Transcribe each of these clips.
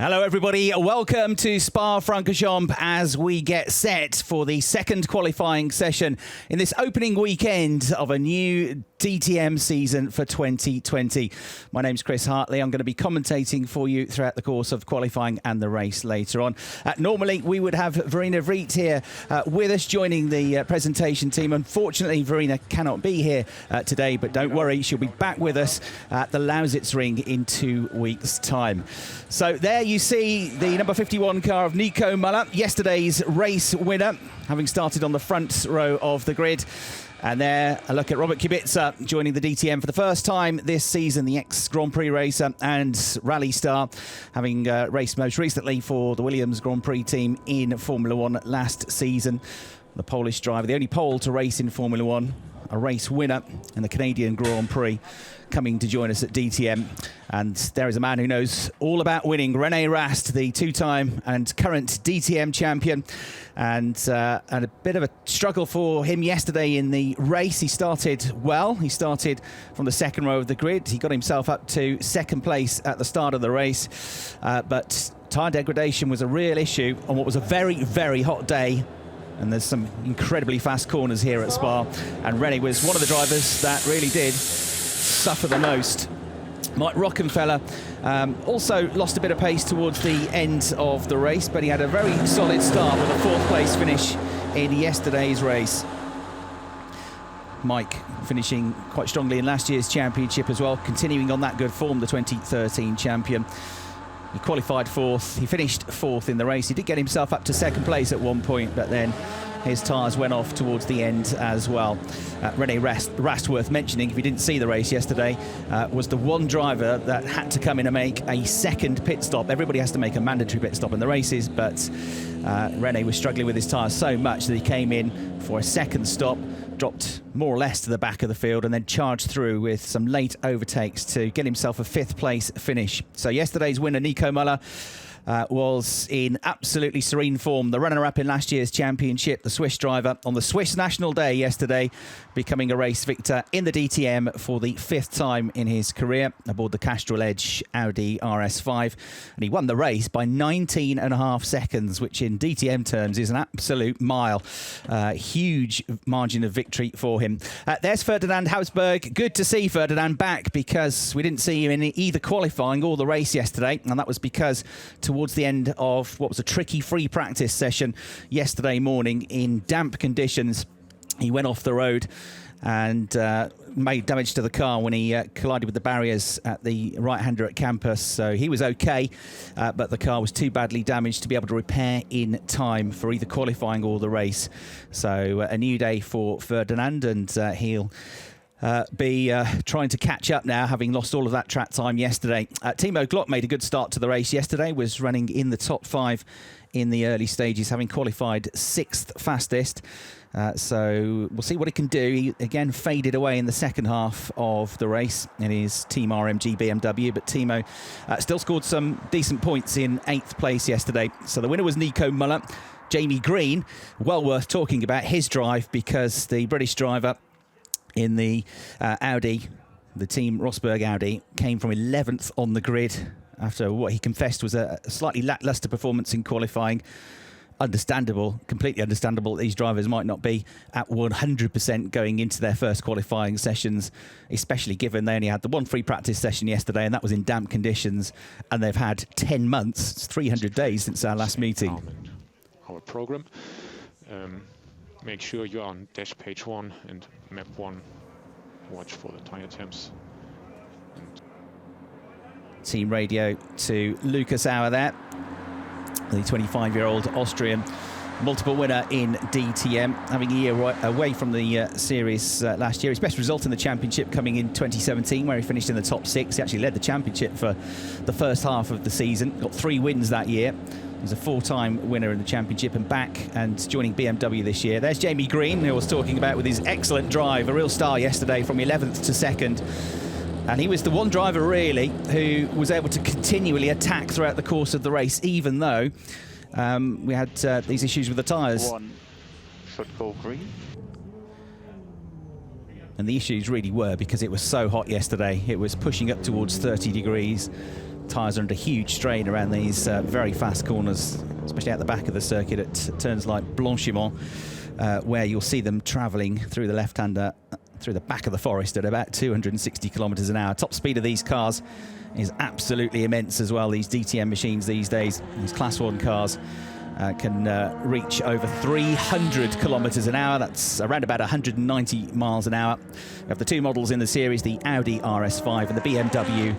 Hello everybody, welcome to Spa-Francorchamps as we get set for the second qualifying session in this opening weekend of a new DTM season for 2020. My name's Chris Hartley. I'm going to be commentating for you throughout the course of qualifying and the race later on. Normally we would have Verena Vries here with us joining the presentation team. Unfortunately, Verena cannot be here today, but don't worry, she'll be back with us at the Lausitz Ring in 2 weeks' time. So there you see the number 51 car of Nico Müller, yesterday's race winner, having started on the front row of the grid. And there, a look at Robert Kibitza joining the DTM for the first time this season, the ex-Grand Prix racer and rally star, having raced most recently for the Williams Grand Prix team in Formula One last season. The Polish driver, the only Pole to race in Formula One, a race winner in the Canadian Grand Prix, coming to join us at DTM. And there is a man who knows all about winning, René Rast, the two-time and current DTM champion. And a bit of a struggle for him yesterday in the race. He started well. He started from the second row of the grid. He got himself up to second place at the start of the race. But tyre degradation was a real issue on what was a very, very hot day. And there's some incredibly fast corners here at Spa. And René was one of the drivers that really did suffer the most. Mike Rockenfeller also lost a bit of pace towards the end of the race, but he had a very solid start with a fourth place finish in yesterday's race. Mike finishing quite strongly in last year's championship as well, continuing on that good form, the 2013 champion. He qualified fourth, he finished fourth in the race. He did get himself up to second place at one point, but then his tyres went off towards the end as well. René Rast, worth mentioning, if you didn't see the race yesterday, was the one driver that had to come in and make a second pit stop. Everybody has to make a mandatory pit stop in the races, but René was struggling with his tyres so much that he came in for a second stop, dropped more or less to the back of the field, and then charged through with some late overtakes to get himself a fifth place finish. So yesterday's winner, Nico Müller, was in absolutely serene form. The runner-up in last year's championship, the Swiss driver, on the Swiss National Day yesterday, becoming a race victor in the DTM for the fifth time in his career aboard the Castrol Edge Audi RS5. And he won the race by 19.5 seconds, which in DTM terms is an absolute mile. Huge margin of victory for him. There's Ferdinand Habsburg. Good to see Ferdinand back, because we didn't see him in either qualifying or the race yesterday. And that was because towards the end of what was a tricky free practice session yesterday morning in damp conditions, he went off the road and made damage to the car when he collided with the barriers at the right-hander at campus. So he was okay, but the car was too badly damaged to be able to repair in time for either qualifying or the race. So a new day for Ferdinand, and he'll be trying to catch up now, having lost all of that track time yesterday. Timo Glock made a good start to the race yesterday, was running in the top 5 in the early stages, having qualified 6th fastest. So we'll see what he can do. He again faded away in the second half of the race in his Team RMG BMW, but Timo still scored some decent points in 8th place yesterday. So the winner was Nico Müller. Jamie Green, well worth talking about his drive, because the British driver in the Audi, the Team Rosberg Audi, came from 11th on the grid after what he confessed was a slightly lacklustre performance in qualifying. Understandable, completely understandable that these drivers might not be at 100% going into their first qualifying sessions, especially given they only had the one free practice session yesterday, and that was in damp conditions, and they've had 10 months, it's 300 days since our last meeting. Our program. Make sure you're on dash page 1 and map 1. Watch for the tire temps. Team radio to Lucas Auer there, the 25-year-old Austrian, multiple winner in DTM, having a year away from the series last year. His best result in the championship coming in 2017, where he finished in the top 6. He actually led the championship for the first half of the season, got 3 wins that year. He's a 4-time winner in the championship and back and joining BMW this year. There's Jamie Green, who I was talking about with his excellent drive, a real star yesterday from 11th to 2nd. And he was the one driver really who was able to continually attack throughout the course of the race, even though we had these issues with the tyres. One should go green. And the issues really were because it was so hot yesterday. It was pushing up towards 30 degrees. tyres are under huge strain around these very fast corners, especially at the back of the circuit at turns like Blanchimont, where you'll see them travelling through the left-hander, through the back of the forest at about 260 kilometres an hour. Top speed of these cars is absolutely immense as well. These DTM machines these days, these Class 1 cars, can reach over 300 kilometres an hour. That's around about 190 miles an hour. We have the two models in the series, the Audi RS5 and the BMW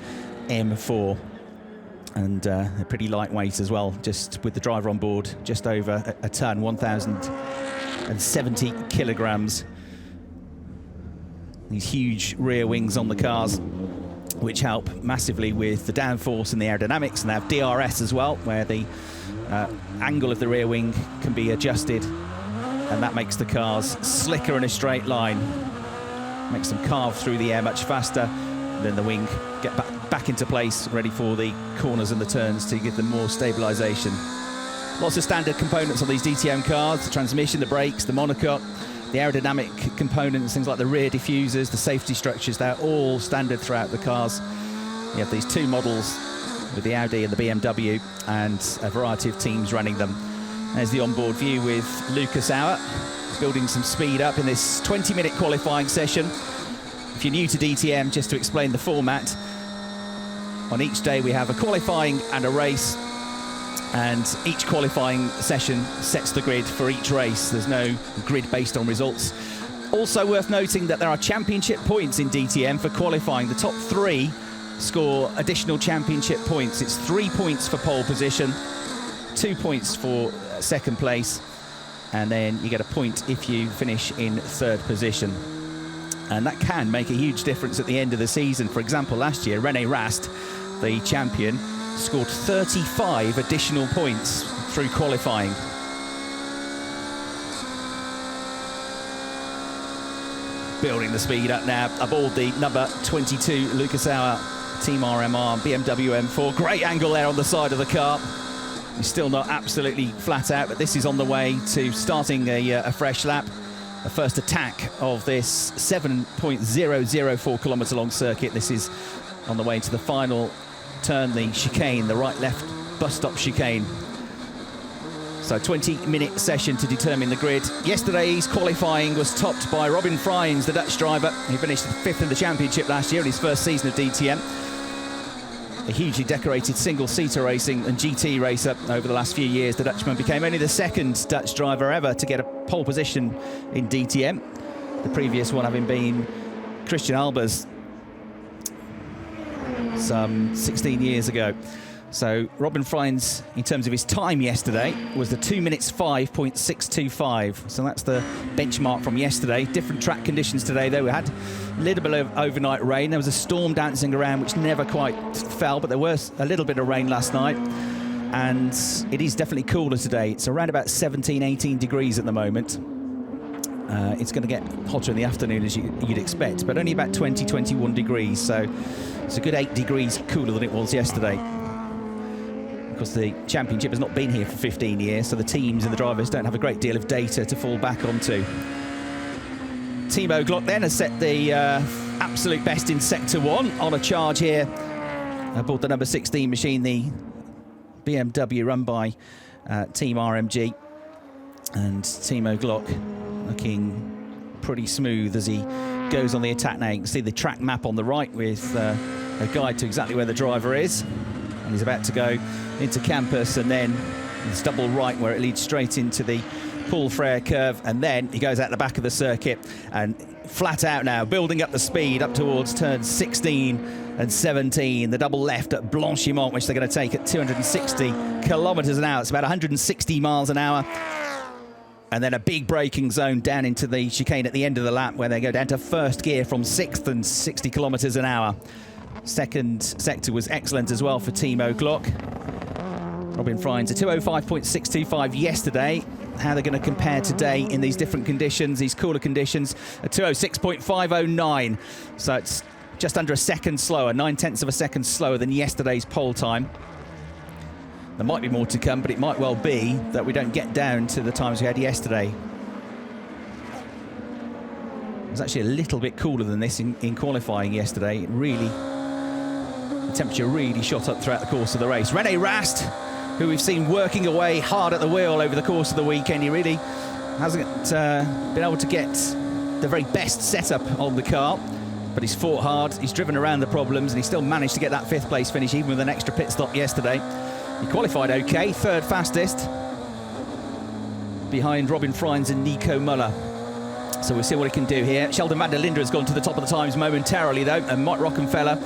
M4. And they're pretty lightweight as well, just with the driver on board, just over a tonne, 1,070 kilograms. These huge rear wings on the cars, which help massively with the downforce and the aerodynamics, and they have DRS as well, where the angle of the rear wing can be adjusted, and that makes the cars slicker in a straight line, makes them carve through the air much faster, and then the wing get back into place, ready for the corners and the turns to give them more stabilisation. Lots of standard components on these DTM cars: the transmission, the brakes, the monocoque, the aerodynamic components, things like the rear diffusers, the safety structures. They're all standard throughout the cars. You have these two models with the Audi and the BMW, and a variety of teams running them. There's the onboard view with Lucas Auer building some speed up in this 20-minute qualifying session. If you're new to DTM, just to explain the format, on each day we have a qualifying and a race, and each qualifying session sets the grid for each race. There's no grid based on results. Also worth noting that there are championship points in DTM for qualifying. The top three score additional championship points. It's 3 points for pole position, 2 points for second place, and then you get a point if you finish in third position. And that can make a huge difference at the end of the season. For example, last year, René Rast, the champion, scored 35 additional points through qualifying. Building the speed up now aboard the number 22 Lucas Auer Team RMR BMW M4. Great angle there on the side of the car. He's still not absolutely flat out, but this is on the way to starting a fresh lap. The first attack of this 7.004 kilometre long circuit. This is on the way to the final turn, the chicane, the right-left bus stop chicane. So 20-minute session to determine the grid. Yesterday's qualifying was topped by Robin Fryins, the Dutch driver. He finished 5th in the championship last year in his first season of DTM. A hugely decorated single-seater racing and GT racer over the last few years. The Dutchman became only the second Dutch driver ever to get a pole position in DTM. The previous one having been Christian Albers some 16 years ago. So Robin Fryins, in terms of his time yesterday, was the 2 minutes 5.625. So that's the benchmark from yesterday. Different track conditions today, though. We had a little bit of overnight rain. There was a storm dancing around, which never quite fell, but there was a little bit of rain last night. And it is definitely cooler today. It's around about 17, 18 degrees at the moment. It's going to get hotter in the afternoon, as you'd expect, but only about 20, 21 degrees. So it's a good 8 degrees cooler than it was yesterday. Because the championship has not been here for 15 years, so the teams and the drivers don't have a great deal of data to fall back onto. Timo Glock then has set the absolute best in Sector 1 on a charge here aboard the number 16 machine, the BMW run by Team RMG. And Timo Glock looking pretty smooth as he goes on the attack now. You can see the track map on the right with a guide to exactly where the driver is. And he's about to go into Campus, and then it's double right where it leads straight into the Paul Frere curve, and then he goes out the back of the circuit and flat out now, building up the speed up towards turns 16 and 17. The double left at Blanchimont, which they're going to take at 260 kilometres an hour. It's about 160 miles an hour. And then a big braking zone down into the chicane at the end of the lap, where they go down to first gear from 6th and 60 kilometres an hour. Second sector was excellent as well for Timo Glock. Robin Fryins, a 2:05.625 yesterday. How they're going to compare today in these different conditions, these cooler conditions, a 2:06.509. So it's just under a second slower, 9/10 of a second slower than yesterday's pole time. There might be more to come, but it might well be that we don't get down to the times we had yesterday. It was actually a little bit cooler than this in qualifying yesterday. It really temperature really shot up throughout the course of the race. René Rast, who we've seen working away hard at the wheel over the course of the weekend. He really hasn't been able to get the very best setup on the car, but he's fought hard, he's driven around the problems, and he still managed to get that 5th place finish, even with an extra pit stop yesterday. He qualified okay, 3rd fastest, behind Robin Fryins and Nico Muller. So we'll see what he can do here. Sheldon van der Linde has gone to the top of the times momentarily, though, and Mike Rockenfeller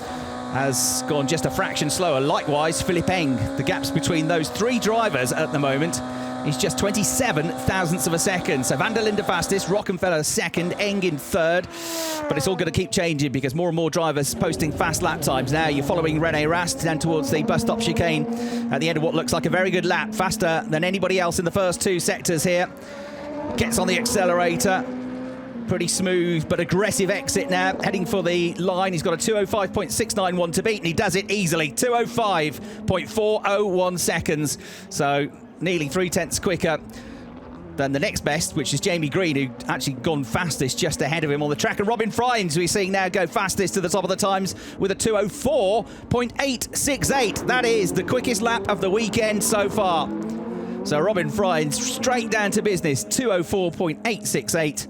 has gone just a fraction slower. Likewise, Philipp Eng. The gaps between those 3 drivers at the moment is just 27 thousandths of a second. So van der Linde fastest, Rockenfeller 2nd, Eng in 3rd. But it's all going to keep changing because more and more drivers posting fast lap times. Now you're following René Rast down towards the bus stop chicane at the end of what looks like a very good lap. Faster than anybody else in the first 2 sectors here. Gets on the accelerator. Pretty smooth but aggressive exit now, heading for the line. He's got a 205.691 to beat, and he does it easily. 205.401 seconds, so nearly 3/10 quicker than the next best, which is Jamie Green, who actually gone fastest just ahead of him on the track. And Robin Fryins, we're seeing now go fastest to the top of the times with a 204.868. That is the quickest lap of the weekend so far. So Robin Fryins straight down to business, 204.868.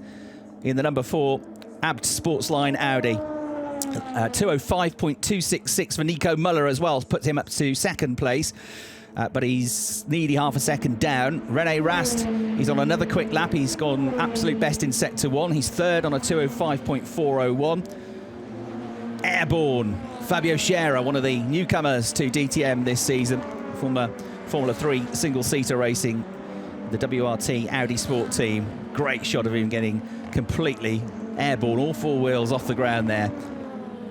in the number 4 Abt Sportsline Audi. 205.266 for Nico Muller as well, puts him up to 2nd place. But he's nearly half a second down. René Rast, he's on another quick lap. He's gone absolute best in Sector 1. He's 3rd on a 205.401. Airborne, Fabio Scherer, one of the newcomers to DTM this season. Former Formula 3 single-seater racing, the WRT Audi Sport team. Great shot of him getting completely airborne, all 4 wheels off the ground there.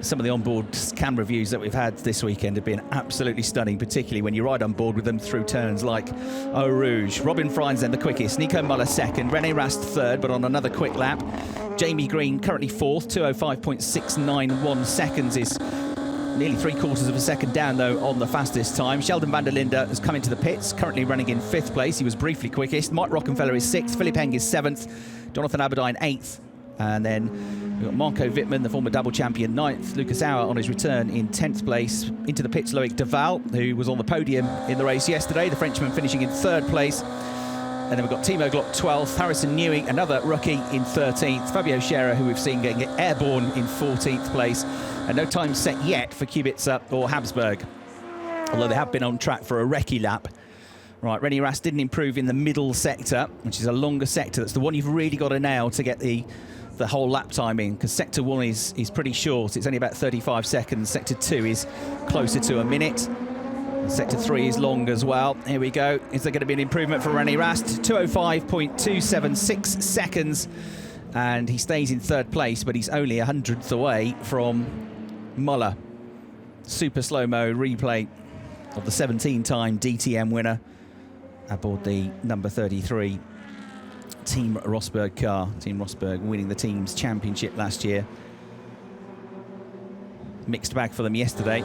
Some of the onboard camera views that we've had this weekend have been absolutely stunning, particularly when you ride on board with them through turns like Eau Rouge. Robin Fryins then the quickest, Nico Muller 2nd, René Rast 3rd, but on another quick lap. Jamie Green currently 4th, 205.691 seconds is nearly 3/4 of a second down, though, on the fastest time. Sheldon van der Linde has come into the pits, currently running in 5th place. He was briefly quickest. Mike Rockenfeller is 6th, Philipp Eng is 7th, Jonathan Aberdeen 8th. And then we've got Marco Whitman, the former double champion, 9th. Lucas Auer on his return in 10th place. Into the pits, Loic Duval, who was on the podium in the race yesterday. The Frenchman finishing in 3rd place. And then we've got Timo Glock 12th, Harrison Newey, another rookie, in 13th. Fabio Scherer, who we've seen getting airborne, in 14th place. And no time set yet for Kibitza or Habsburg, although they have been on track for a recce lap. Right, René Rast didn't improve in the middle sector, which is a longer sector. That's the one you've really got to nail to get the whole lap time in, because Sector 1 is pretty short. It's only about 35 seconds. Sector 2 is closer to a minute. Sector 3 is long as well. Here we go. Is there going to be an improvement for René Rast? 205.276 seconds. And he stays in 3rd place, but he's only 100th away from Muller. Super slow-mo replay of the 17-time DTM winner aboard the number 33 Team Rosberg car. Team Rosberg winning the team's championship last year. Mixed bag for them yesterday.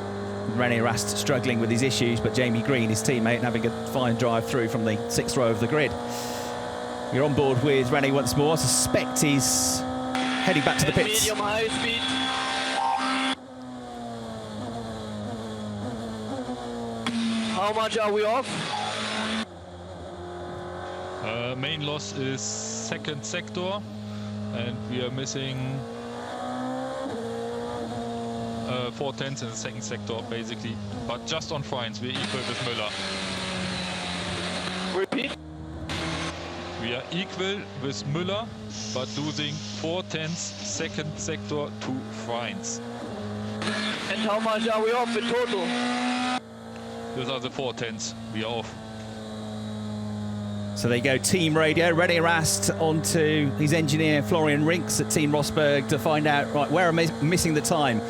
René Rast struggling with his issues, but Jamie Green, his teammate, having a fine drive through from the 6th row of the grid. You're on board with René once more. I suspect he's heading back to the pits. Medium high speed. How much are we off? Main loss is 2nd sector, and we are missing 4/10 in the 2nd sector, basically. But just on Fryins, we're equal with Müller. Repeat. We are equal with Müller, but losing 4/10 2nd sector to Fryins. And how much are we off in total? Those are the 4/10 we are off. So there you go, team radio. René Rast onto his engineer Florian Rinks at Team Rosberg to find out, right, where am I missing the time?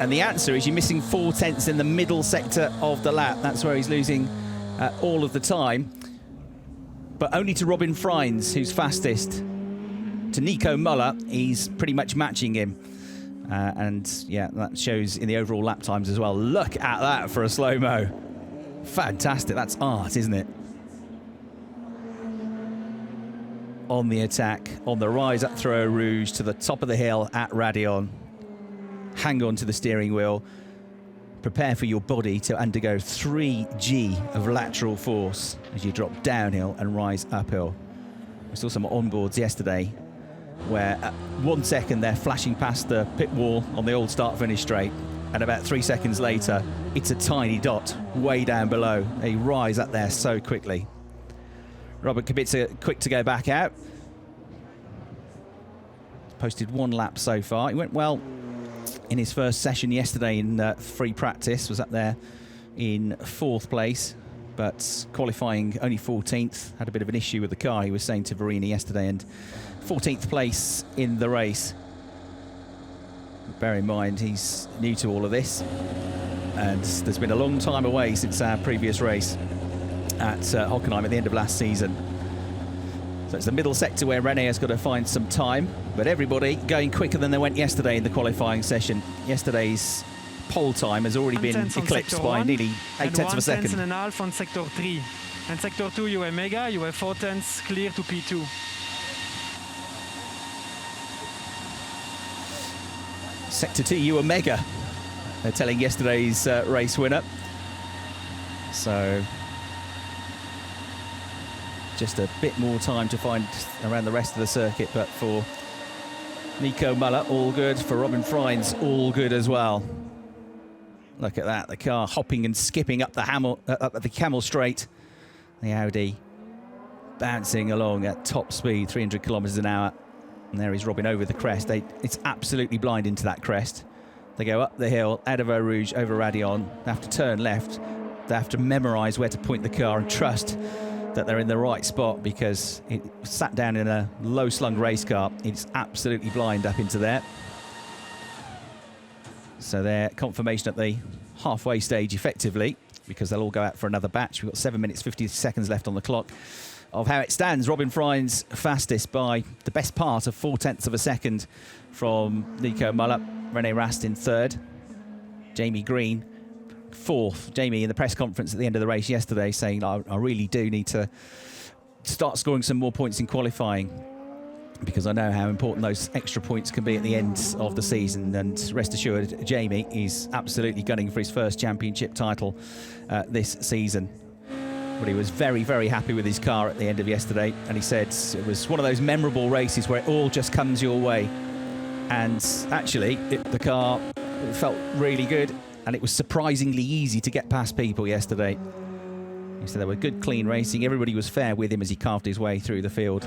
And the answer is you're missing 4/10 in the middle sector of the lap. That's where he's losing all of the time. But only to Robin Fryins, who's fastest. To Nico Muller, he's pretty much matching him. And yeah, that shows in the overall lap times as well. Look at that for a slow-mo. Fantastic, that's art, isn't it? On the attack, on the rise up through Eau Rouge to the top of the hill at Raidillon. Hang on to the steering wheel. prepare for your body to undergo 3G of lateral force as you drop downhill and rise uphill. I saw some onboards yesterday where at 1 second they're flashing past the pit wall on the old start-finish straight, and about 3 seconds later it's a tiny dot way down below. They rise up there so quickly. Robert Kibitza quick to go back out. Posted 1 lap so far. He went well in his first session yesterday in free practice, was up there in 4th place, but qualifying only 14th. Had a bit of an issue with the car, he was saying to Verena yesterday, and 14th place in the race. Bear in mind, he's new to all of this, and there's been a long time away since our previous race at Hockenheim at the end of last season. So it's the middle sector where René has got to find some time, but everybody going quicker than they went yesterday in the qualifying session. Yesterday's pole time has already been eclipsed by nearly 8 tenths of a second. 1/10 on sector 3. And sector 2 you have mega, you have 4 tenths clear to P2. Sector 2, you were mega, they're telling yesterday's race winner. So just a bit more time to find around the rest of the circuit, but for Nico Muller, all good. For Robin Fryins, all good as well. Look at that, the car hopping and skipping up the Camel Straight. The Audi bouncing along at top speed, 300 kilometers an hour. And there is Robin over the crest. It's absolutely blind into that crest. They go up the hill, out of Eau Rouge, over Radion. They have to turn left. They have to memorize where to point the car and trust that they're in the right spot, because it sat down in a low-slung race car. It's absolutely blind up into there. So their confirmation at the halfway stage, effectively, because they'll all go out for another batch. We've got 7 minutes, 50 seconds left on the clock of how it stands. Robin Fryins fastest by the best part of 4 tenths of a second from Nico Muller. René Rast in 3rd. Jamie Green 4th. Jamie in the press conference at the end of the race yesterday saying, I really do need to start scoring some more points in qualifying, because I know how important those extra points can be at the end of the season. And rest assured, Jamie is absolutely gunning for his first championship title this season. But he was very, very happy with his car at the end of yesterday, and he said it was one of those memorable races where it all just comes your way. And actually, the car felt really good, and it was surprisingly easy to get past people yesterday. He said there were good, clean racing. Everybody was fair with him as he carved his way through the field.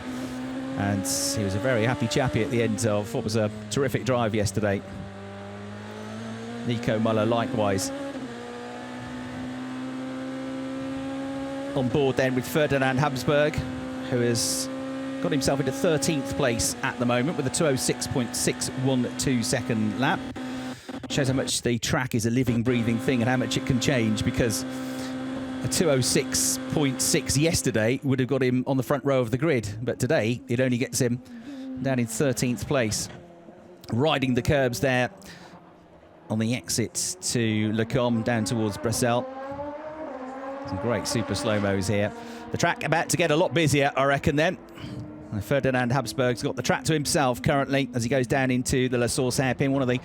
And he was a very happy chappy at the end of what was a terrific drive yesterday. Nico Muller likewise. On board then with Ferdinand Habsburg, who has got himself into 13th place at the moment with a 2:06.612 second lap. Shows how much the track is a living, breathing thing and how much it can change, because a 2:06.6 yesterday would have got him on the front row of the grid, but today it only gets him down in 13th place. Riding the curbs there on the exit to Le Combe down towards Bruxelles. Some great super slow-mos here. The track about to get a lot busier, I reckon, then. And Ferdinand Habsburg's got the track to himself currently as he goes down into the La Source hairpin, one of the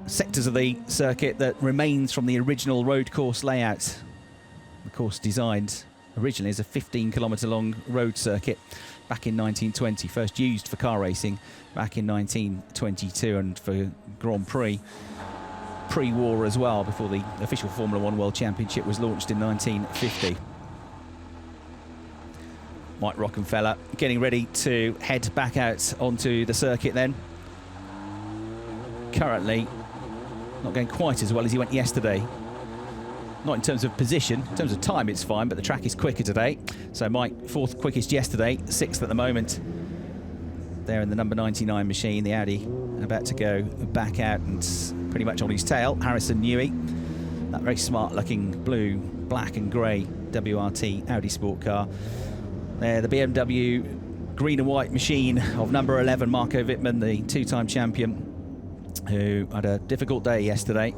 sectors of the circuit that remains from the original road course layout. The course designed originally as a 15-kilometre long road circuit back in 1920, first used for car racing back in 1922 and for Grand Prix pre-war as well, before the official Formula One World Championship was launched in 1950. Mike Rockenfeller getting ready to head back out onto the circuit then. Currently not going quite as well as he went yesterday. Not in terms of position, in terms of time it's fine, but the track is quicker today. So Mike, 4th quickest yesterday, 6th at the moment. There in the number 99 machine, the Audi about to go back out, and pretty much on his tail, Harrison Newey. That very smart looking blue, black and grey WRT Audi sport car. There, the BMW green and white machine of number 11, Marco Whitman, the 2-time champion, who had a difficult day yesterday.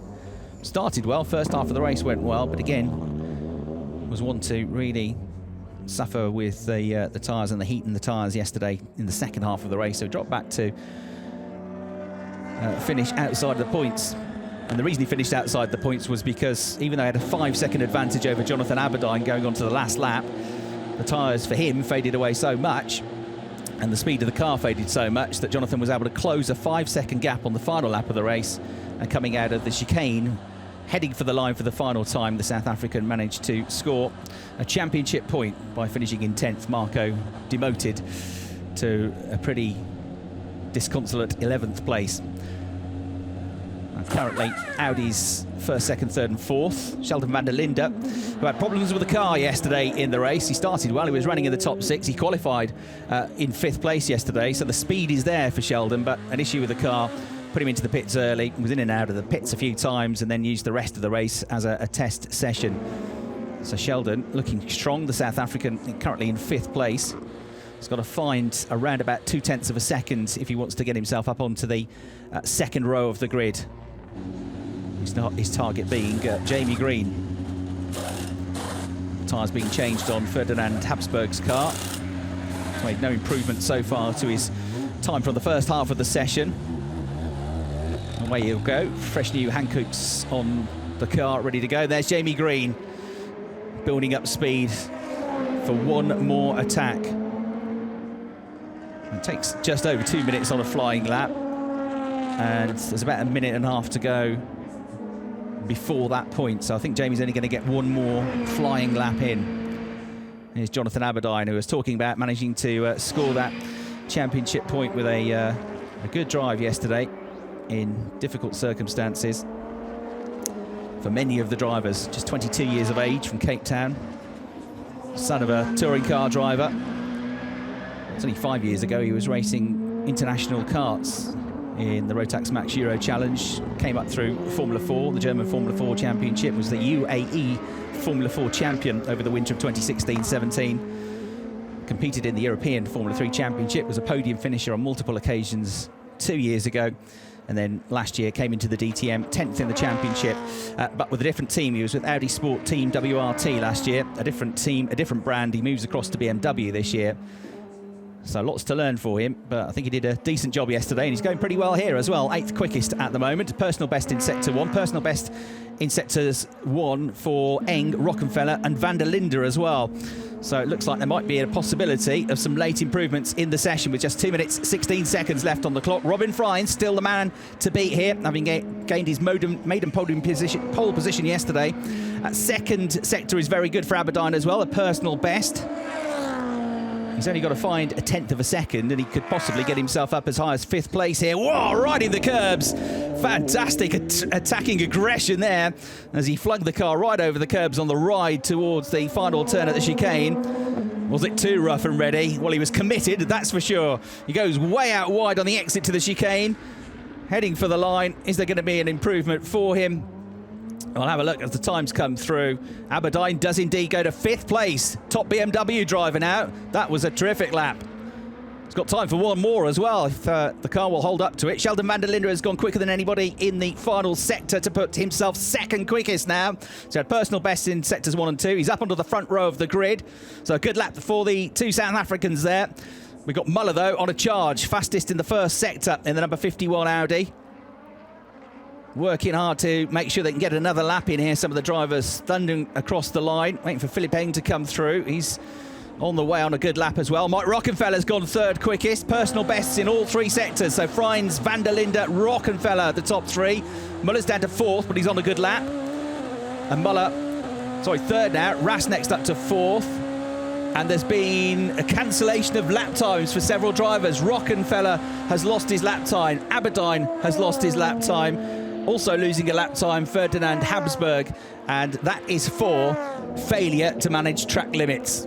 Started well, first half of the race went well, but again was one to really suffer with the tyres and the heat in the tyres yesterday in the second half of the race, so dropped back to finish outside of the points. And the reason he finished outside the points was because even though he had a 5-second advantage over Jonathan Aberdeen going on to the last lap, the tyres for him faded away so much and the speed of the car faded so much that Jonathan was able to close a 5-second gap on the final lap of the race, and coming out of the chicane, heading for the line for the final time, the South African managed to score a championship point by finishing in 10th. Marco demoted to a pretty disconsolate 11th place. Currently Audi's first, second, third and fourth. Sheldon van der Linde, who had problems with the car yesterday in the race. He started well, he was running in the top 6. He qualified in 5th place yesterday, so the speed is there for Sheldon, but an issue with the car put him into the pits early. He was in and out of the pits a few times and then used the rest of the race as a test session. So Sheldon looking strong, the South African, currently in 5th place. He's got to find around about 0.2 of a second if he wants to get himself up onto the second row of the grid. His target being Jamie Green. Tyres being changed on Ferdinand Habsburg's car. He's made no improvement so far to his time from the first half of the session. Away he'll go. Fresh new hand coops on the car, ready to go. There's Jamie Green, building up speed for one more attack. It takes just over 2 minutes on a flying lap, and there's about a minute and a half to go before that point, so I think Jamie's only going to get one more flying lap in. Here's Jonathan Aberdeen, who was talking about managing to score that championship point with a good drive yesterday in difficult circumstances for many of the drivers. Just 22 years of age, from Cape Town, son of a touring car driver. It's only 5 years ago he was racing international karts in the Rotax Max Euro Challenge, came up through Formula 4, the German Formula 4 Championship, was the UAE Formula 4 champion over the winter of 2016-17, competed in the European Formula 3 Championship, was a podium finisher on multiple occasions 2 years ago, and then last year came into the DTM, 10th in the championship, but with a different team. He was with Audi Sport Team WRT last year, a different team, a different brand. He moves across to BMW this year. So lots to learn for him, but I think he did a decent job yesterday, and he's going pretty well here as well. 8th quickest at the moment. Personal best in Sector 1, personal best in Sectors 1 for Eng, Rockenfeller and van der Linde as well. So it looks like there might be a possibility of some late improvements in the session with just 2 minutes, 16 seconds left on the clock. Robin Fryins still the man to beat here, having gained his maiden pole position yesterday. Second sector is very good for Aberdeen as well, a personal best. He's only got to find 0.1 of a second, and he could possibly get himself up as high as 5th place here. Whoa, right in the curbs. Fantastic attacking aggression there as he flung the car right over the curbs on the ride towards the final turn at the chicane. Was it too rough and ready? Well, he was committed, that's for sure. He goes way out wide on the exit to the chicane, heading for the line. Is there going to be an improvement for him? I'll have a look as the times come through. Aberdeen does indeed go to 5th place. Top BMW driver now. That was a terrific lap. He's got time for one more as well, if the car will hold up to it. Sheldon van der Linde has gone quicker than anybody in the final sector to put himself second quickest now. So had personal best in sectors 1 and 2. He's up onto the front row of the grid. So a good lap for the two South Africans there. We've got Muller, though, on a charge. Fastest in the first sector in the number 51 Audi. Working hard to make sure they can get another lap in here. Some of the drivers thundering across the line, waiting for Philip Eng to come through. He's on the way on a good lap as well. Mike Rockenfeller's gone 3rd quickest. Personal bests in all 3 sectors. So Fryins, van der Linde, Rockenfeller, the top 3. Muller's down to 4th, but he's on a good lap. And Muller, 3rd now. Ras next up to 4th. And there's been a cancellation of lap times for several drivers. Rockenfeller has lost his lap time. Aberdeen has lost his lap time. Also losing a lap time, Ferdinand Habsburg, and that is for failure to manage track limits.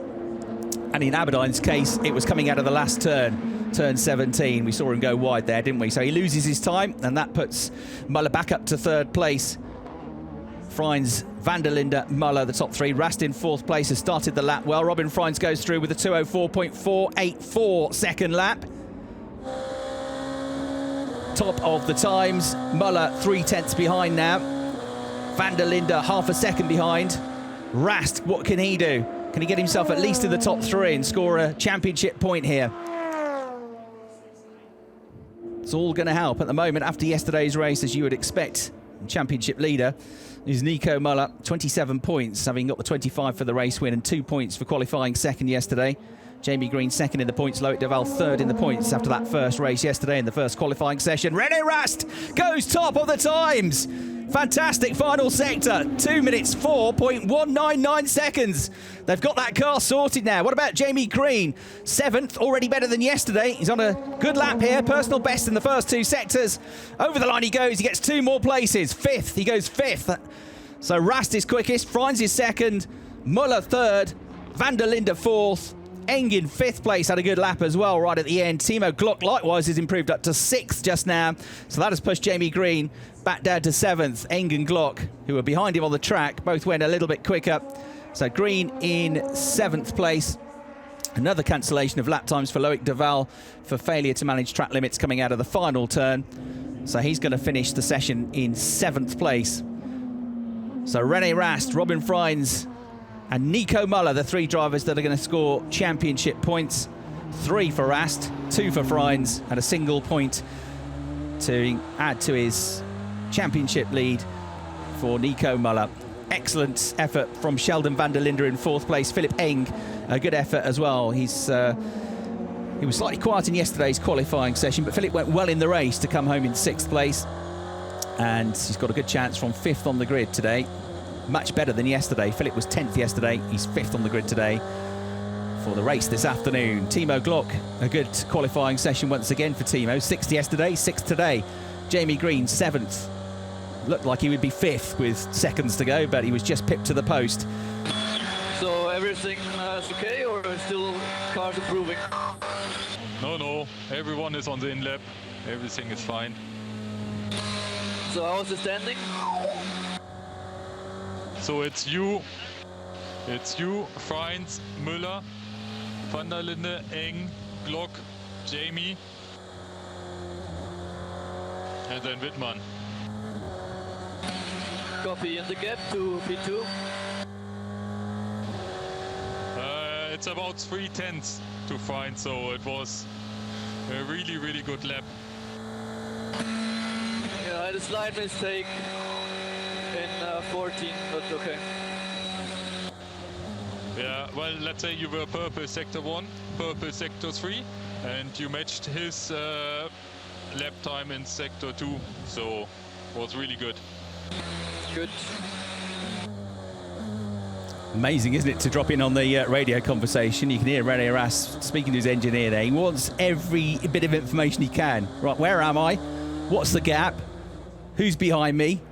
And in Aberdeen's case, it was coming out of the last turn, turn 17. We saw him go wide there, didn't we? So he loses his time, and that puts Muller back up to 3rd place. Fryins, van der Linde, Muller, the top 3. Rast in 4th place has started the lap well. Robin Fryins goes through with a 2:04.484 second lap. Top of the times. Muller 0.3 behind now. Van der Linde half a second behind. Rast, what can he do? Can he get himself at least in the top 3 and score a championship point here? It's all going to help at the moment after yesterday's race, as you would expect Championship leader is Nico Muller, 27 points, having got the 25 for the race win and 2 points for qualifying second yesterday. Jamie Green second in the points, Loic Duval third in the points after that first race yesterday in the first qualifying session. René Rast goes top of the times. Fantastic final sector, 2 minutes 4.199 seconds. They've got that car sorted now. What about Jamie Green? 7th, already better than yesterday. He's on a good lap here, personal best in the first 2 sectors. Over the line he goes, he gets 2 more places. 5th, he goes 5th. So Rast is quickest, Fryins is 2nd, Muller 3rd, Van der Linde 4th, Eng in 5th place, had a good lap as well right at the end. Timo Glock likewise has improved up to 6th just now. So that has pushed Jamie Green back down to 7th. Eng and Glock, who were behind him on the track, both went a little bit quicker. So Green in 7th place. Another cancellation of lap times for Loic Duval for failure to manage track limits coming out of the final turn. So he's going to finish the session in 7th place. So René Rast, Robin Fryins and Nico Muller, the 3 drivers that are going to score championship points. 3 for Rast, 2 for Fryins, and a single point to add to his championship lead for Nico Muller. Excellent effort from Sheldon van der Linde in 4th place. Philip Eng, a good effort as well. He was slightly quiet in yesterday's qualifying session, but Philip went well in the race to come home in 6th place. And he's got a good chance from 5th on the grid today. Much better than yesterday. Philip was 10th yesterday. He's 5th on the grid today for the race this afternoon. Timo Glock, a good qualifying session once again for Timo. 6th yesterday, 6th today. Jamie Green, 7th. Looked like he would be 5th with seconds to go, but he was just pipped to the post. So everything is okay, or still cars improving? No, everyone is on the in lap. Everything is fine. So how's the standing? So it's you, Fryins, Müller, Van der Linde, Eng, Glock, Jamie, and then Whitman. Copy in the gap to P2. It's about 3/10 to Fryins, so it was a really good lap. Yeah, I had a slight mistake in 14, but okay. Yeah, well, let's say you were purple sector 1, purple sector 3, and you matched his lap time in sector 2, so it was really good. Good. Amazing, isn't it, to drop in on the radio conversation. You can hear René Rast speaking to his engineer there. He wants every bit of information he can. Right, where am I? What's the gap? Who's behind me?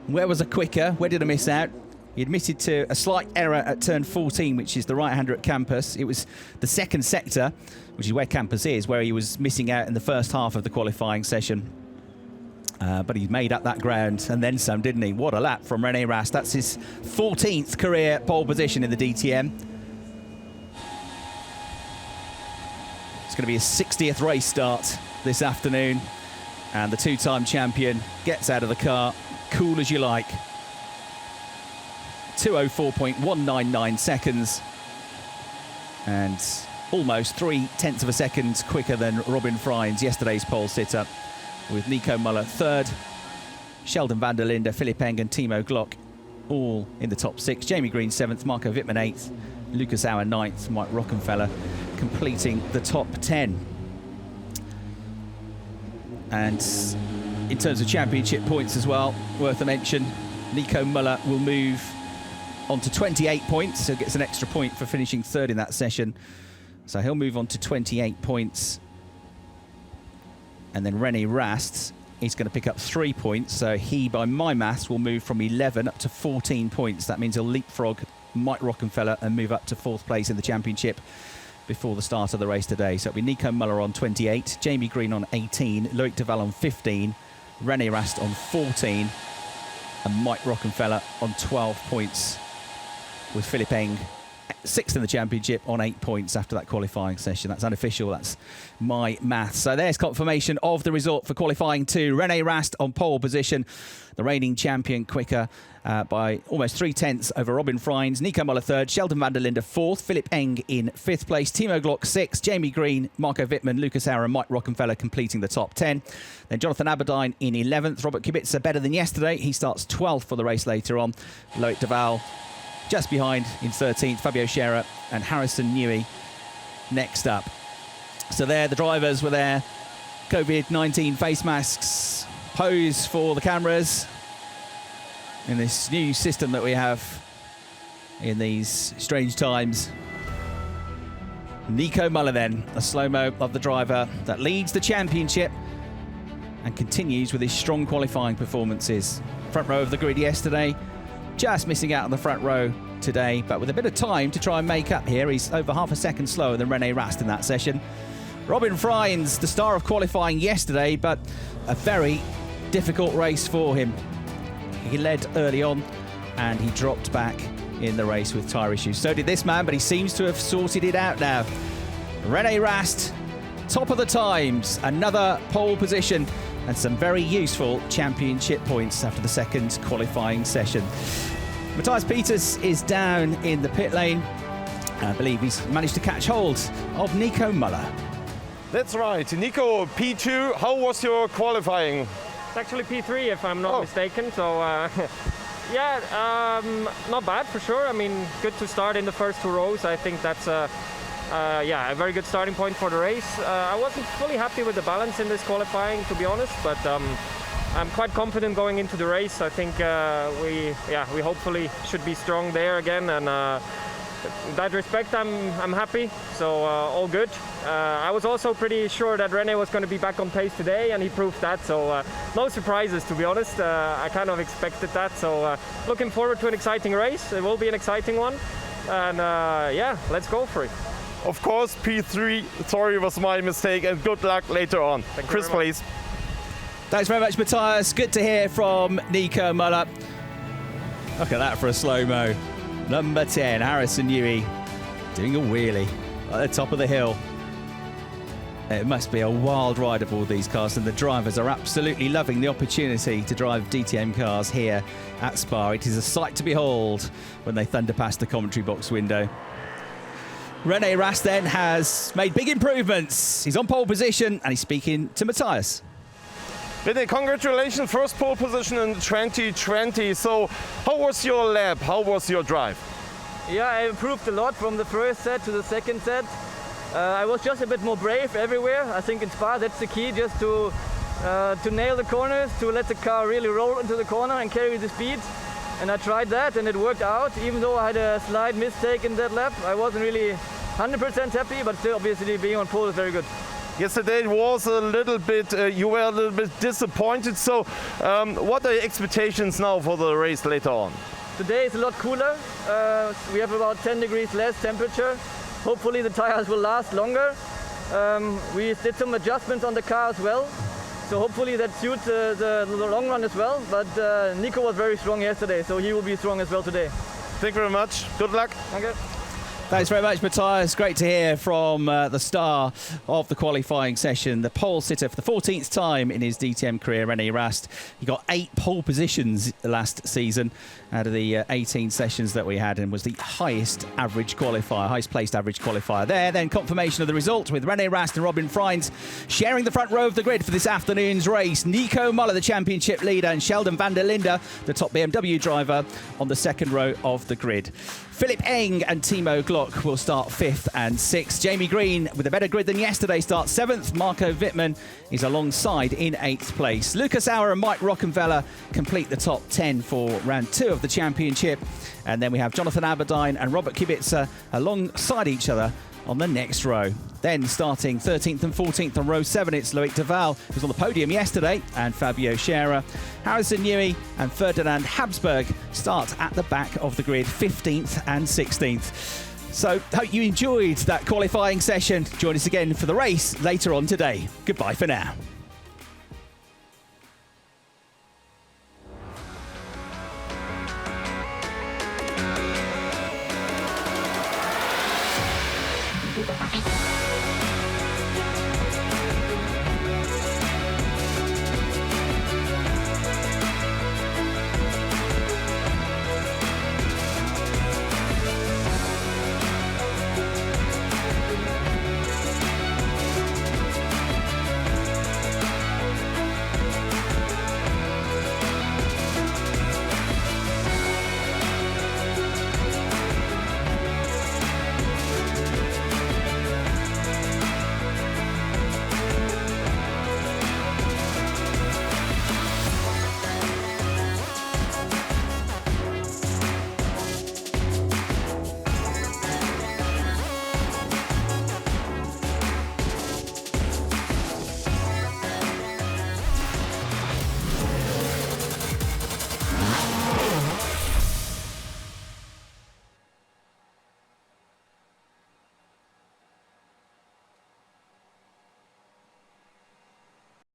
Where was I quicker? Where did I miss out? He admitted to a slight error at turn 14, which is the right-hander at Campus. It was the second sector, which is where Campus is, where he was missing out in the first half of the qualifying session. But he made up that ground and then some, didn't he? What a lap from René Rast. That's his 14th career pole position in the DTM. It's going to be his 60th race start this afternoon. And the 2-time champion gets out of the car, cool as you like. 2:04.199 seconds. And almost 0.3 of a second quicker than Robin Fryins, yesterday's pole sitter, with Nico Muller 3rd, Sheldon van der Linde, Philip Eng and Timo Glock all in the top 6. Jamie Green 7th, Marco Whitman 8th, Lucas Auer 9th, Mike Rockenfeller completing the top 10. And in terms of championship points as well, worth a mention, Nico Muller will move on to 28 points, so gets an extra point for finishing 3rd in that session. So he'll move on to 28 points. And then René Rast is going to pick up 3 points. So he, by my maths, will move from 11 up to 14 points. That means he'll leapfrog Mike Rockenfeller and move up to 4th place in the championship before the start of the race today. So it'll be Nico Muller on 28, Jamie Green on 18, Loic Duval on 15, René Rast on 14, and Mike Rockenfeller on 12 points, with Philip Eng 6th in the championship on 8 points after that qualifying session. That's unofficial, that's my maths. So there's confirmation of the result for qualifying 2. René Rast on pole position, the reigning champion, quicker by almost 3/10 over Robin Fryins. Nico Müller 3rd, Sheldon van der Linde 4th, Philip Eng in 5th place, Timo Glock 6th, Jamie Green, Marco Whitman, Lucas Auer and Mike Rockenfeller completing the top 10. Then Jonathan Aberdeen in 11th, Robert Kibitza better than yesterday. He starts 12th for the race later on. Loic de Waal just behind in 13th, Fabio Scherer and Harrison Newey next up. So there, the drivers were there. COVID-19 face masks, pose for the cameras in this new system that we have in these strange times. Nico Müller then, a slow-mo of the driver that leads the championship and continues with his strong qualifying performances. Front row of the grid yesterday, just missing out on the front row today, but with a bit of time to try and make up here. He's over half a second slower than René Rast in that session. Robin Fryins, the star of qualifying yesterday, but a very difficult race for him. He led early on and he dropped back in the race with tyre issues. So did this man, but he seems to have sorted it out now. René Rast, top of the times, another pole position and some very useful championship points after the second qualifying session. Matthias Peters is down in the pit lane. I believe he's managed to catch hold of Nico Müller. That's right. Nico, P2, how was your qualifying? It's actually P3 if I'm not mistaken, so yeah, not bad for sure. I mean, good to start in the first 2 rows. I think that's yeah, a very good starting point for the race. I wasn't fully happy with the balance in this qualifying, to be honest, but I'm quite confident going into the race. I think we hopefully should be strong there again, and in that respect I'm happy, so all good. I was also pretty sure that René was going to be back on pace today, and he proved that, so no surprises, to be honest. I kind of expected that, so looking forward to an exciting race. It will be an exciting one, and yeah, let's go for it. Of course, P3, sorry, was my mistake, and good luck later on. Chris, please. Thanks very much, Matthias. Good to hear from Nico Müller. Look at that for a slow-mo. Number 10, Harrison Newey, doing a wheelie at the top of the hill. It must be a wild ride aboard these cars, and the drivers are absolutely loving the opportunity to drive DTM cars here at Spa. It is a sight to behold when they thunder past the commentary box window. René Rast then has made big improvements. He's on pole position and he's speaking to Matthias. René, congratulations, first pole position in 2020. So how was your lap? How was your drive? Yeah, I improved a lot from the first set to the second set. I was just a bit more brave everywhere. I think in Spa that's the key, just to nail the corners, to let the car really roll into the corner and carry the speed. And I tried that and it worked out. Even though I had a slight mistake in that lap, I wasn't really 100% happy, but still obviously being on pole is very good. Yesterday it was a little bit, you were a little bit disappointed. So what are your expectations now for the race later on? Today is a lot cooler. We have about 10 degrees less temperature. Hopefully the tires will last longer. We did some adjustments on the car as well. So hopefully that suits the long run as well. But Nico was very strong yesterday, so he will be strong as well today. Thank you very much. Good luck. Thank you. Thanks very much, Matthias. Great to hear from the star of the qualifying session, the pole sitter for the 14th time in his DTM career, René Rast. He got 8 pole positions last season out of the 18 sessions that we had, and was the highest placed average qualifier there. Then confirmation of the result with René Rast and Robin Fryins sharing the front row of the grid for this afternoon's race. Nico Müller, the championship leader, and Sheldon van der Linde, the top BMW driver, on the second row of the grid. Philip Eng and Timo Glock will start 5th and 6th. Jamie Green, with a better grid than yesterday, starts 7th. Marco Whitman is alongside in 8th place. Lucas Auer and Mike Rockenfeller complete the top 10 for round 2 of the championship. And then we have Jonathan Aberdeen and Robert Kibitza alongside each other on the next row. Then starting 13th and 14th on row 7, it's Loic de Waal, who was on the podium yesterday, and Fabio Scherer. Harrison Newey and Ferdinand Habsburg start at the back of the grid, 15th and 16th. So hope you enjoyed that qualifying session. Join us again for the race later on today. Goodbye for now. Bye.